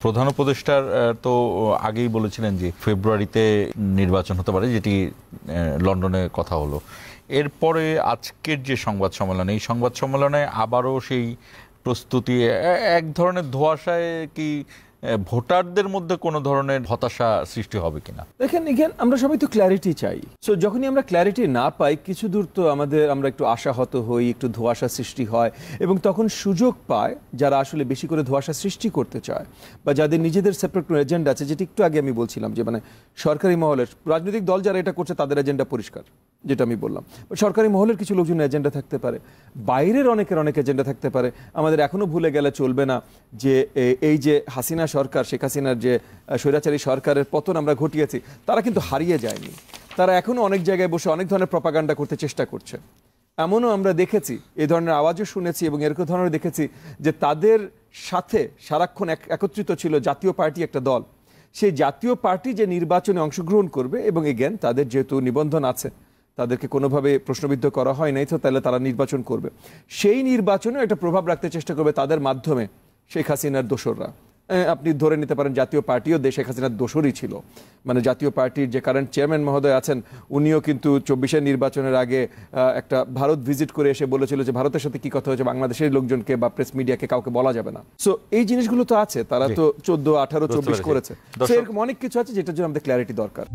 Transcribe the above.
প্রধান উপদেষ্টার তো আগেই বলেছিলেন যে ফেব্রুয়ারিতে নির্বাচন হতে পারে, যেটি লন্ডনে কথা হলো। এরপরে আজকের যে সংবাদ সম্মেলন, এই সংবাদ সম্মেলনে আবারও সেই প্রস্তুতি, এক ধরনের ধোঁয়াশায় কি ভোটারদের মধ্যে কোনো ধরনের হতাশা সৃষ্টি হবে কিনা? দেখেন, আমরা সবাই তো ক্ল্যারিটি চাই। সো যখনই আমরা ক্ল্যারিটি না পাই, কিছু দূর তো আমরা একটু আশাহত হই, একটু ধোঁয়াশা সৃষ্টি হয়, এবং তখন সুযোগ পায় যারা আসলে বেশি করে ধোঁয়াশা সৃষ্টি করতে চায় বা যাদের নিজেদের সেপারেট এজেন্ডা আছে, যেটি একটু আগে আমি বলছিলাম যে মানে সরকারি মহলের রাজনৈতিক দল যারা এটা করছে তাদের এজেন্ডা পরিষ্কার, যেটা আমি বললাম। সরকারি মহলের কিছু লোকজনের এজেন্ডা থাকতে পারে, বাইরের অনেক এজেন্ডা থাকতে পারে। আমাদের এখনো ভুলে গেলে চলবে না যে এই যে হাসিনা সরকার, শেখ হাসিনার যে স্বৈরাচারী সরকারের পতন আমরা ঘটিয়েছি, তারা কিন্তু হারিয়ে যায়নি। তারা এখনো অনেক জায়গায় বসে অনেক ধরনের প্রপাগান্ডা করতে চেষ্টা করছে। এমনও আমরা দেখেছি, এই ধরনের আওয়াজও শুনেছি এবং এরকম ধরনের দেখেছি যে তাদের সাথে সারাক্ষণ একত্রিত ছিল জাতীয় পার্টি, একটা দল। সেই জাতীয় পার্টি যে নির্বাচনে অংশগ্রহণ করবে, এবং এগেন তাদের যেহেতু নিবন্ধন আছে, তাদেরকে কোনোভাবে প্রশ্নবিদ্ধ করা হয় নাই, তো তাহলে তারা নির্বাচন করবে। সেই নির্বাচনে একটা প্রভাব রাখতে চেষ্টা করবে তাদের মাধ্যমে শেখ হাসিনার দোসররা। আপনি ধরে নিতে পারেন জাতীয় পার্টিও শেখ হাসিনার দোসরই ছিল। মানে জাতীয় পার্টির যে কারেন্ট চেয়ারম্যান মহোদয় আছেন, উনিও কিন্তু 24-এর নির্বাচনের আগে একটা ভারত ভিজিট করে এসে বলেছিল যে ভারতের সাথে কি কথা হয়েছে বাংলাদেশের লোকজনকে বা প্রেস মিডিয়াকে কাউকে বলা যাবে না। সো এই জিনিসগুলো তো আছে, তারা তো 14, 18, 24 করেছে। এরকম অনেক কিছু আছে যেটার জন্য আমাদের ক্ল্যারিটি দরকার।